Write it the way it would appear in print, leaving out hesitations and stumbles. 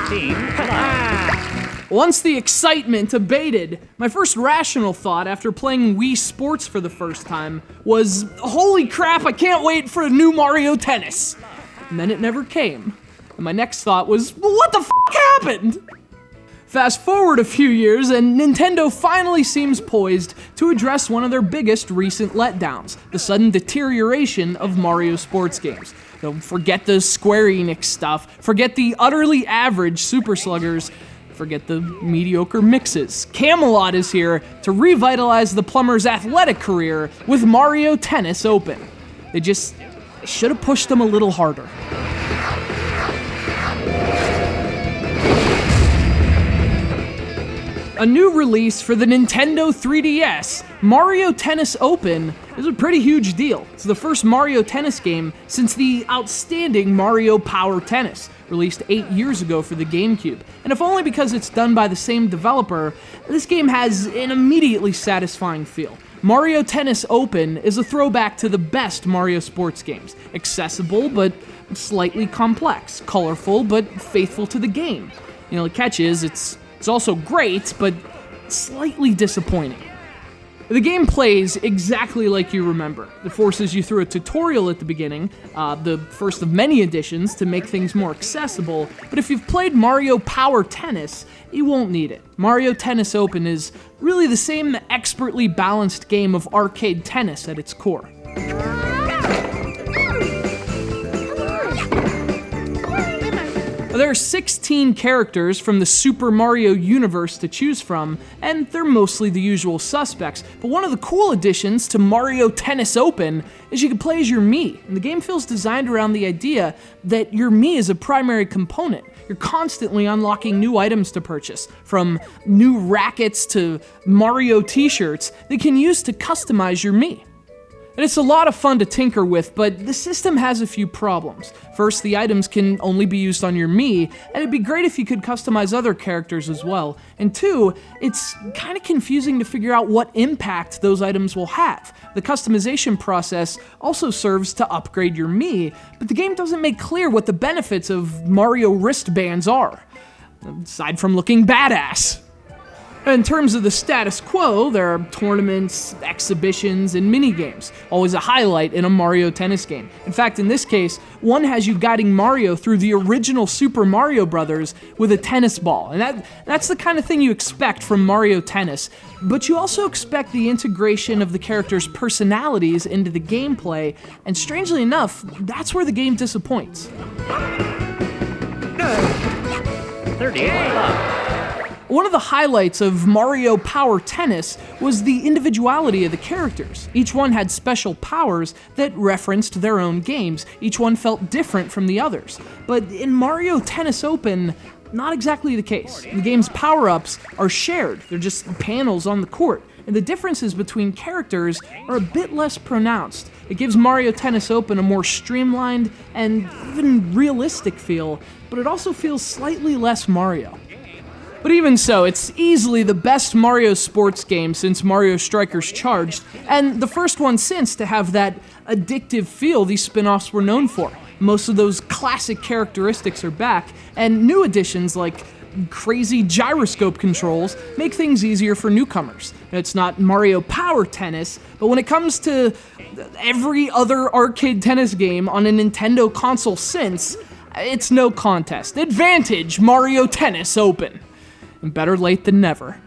Team Blood. Once the excitement abated, my first rational thought after playing Wii Sports for the first time was, holy crap, I can't wait for a new Mario Tennis. And then it never came. And my next thought was, well, what the f*** happened? Fast forward a few years, and Nintendo finally seems poised to address one of their biggest recent letdowns, the sudden deterioration of Mario sports games. Forget the Square Enix stuff, forget the utterly average Super Sluggers, forget the mediocre mixes. Camelot is here to revitalize the plumber's athletic career with Mario Tennis Open. They should have pushed him a little harder. A new release for the Nintendo 3DS, Mario Tennis Open, is a pretty huge deal. It's the first Mario Tennis game since the outstanding Mario Power Tennis, released 8 years ago for the GameCube. And if only because it's done by the same developer, this game has an immediately satisfying feel. Mario Tennis Open is a throwback to the best Mario sports games. Accessible, but slightly complex. Colorful, but faithful to the game. The catch is, it's also great, but slightly disappointing. The game plays exactly like you remember. It forces you through a tutorial at the beginning, the first of many additions to make things more accessible, but if you've played Mario Power Tennis, you won't need it. Mario Tennis Open is really the same expertly balanced game of arcade tennis at its core. There are 16 characters from the Super Mario universe to choose from, and they're mostly the usual suspects. But one of the cool additions to Mario Tennis Open is you can play as your Mii, and the game feels designed around the idea that your Mii is a primary component. You're constantly unlocking new items to purchase, from new rackets to Mario t-shirts that you can use to customize your Mii. And it's a lot of fun to tinker with, but the system has a few problems. First, the items can only be used on your Mii, and it'd be great if you could customize other characters as well. And two, it's kind of confusing to figure out what impact those items will have. The customization process also serves to upgrade your Mii, but the game doesn't make clear what the benefits of Mario wristbands are, aside from looking badass. In terms of the status quo, there are tournaments, exhibitions, and minigames, always a highlight in a Mario Tennis game. In fact, in this case, one has you guiding Mario through the original Super Mario Bros. With a tennis ball, and that's the kind of thing you expect from Mario Tennis, but you also expect the integration of the characters' personalities into the gameplay, and strangely enough, that's where the game disappoints. 38. One of the highlights of Mario Power Tennis was the individuality of the characters. Each one had special powers that referenced their own games. Each one felt different from the others. But in Mario Tennis Open, not exactly the case. The game's power-ups are shared. They're just panels on the court. And the differences between characters are a bit less pronounced. It gives Mario Tennis Open a more streamlined and even realistic feel, but it also feels slightly less Mario. But even so, it's easily the best Mario sports game since Mario Strikers Charged, and the first one since to have that addictive feel these spin-offs were known for. Most of those classic characteristics are back, and new additions like crazy gyroscope controls make things easier for newcomers. It's not Mario Power Tennis, but when it comes to every other arcade tennis game on a Nintendo console since, it's no contest. Advantage Mario Tennis Open. And better late than never.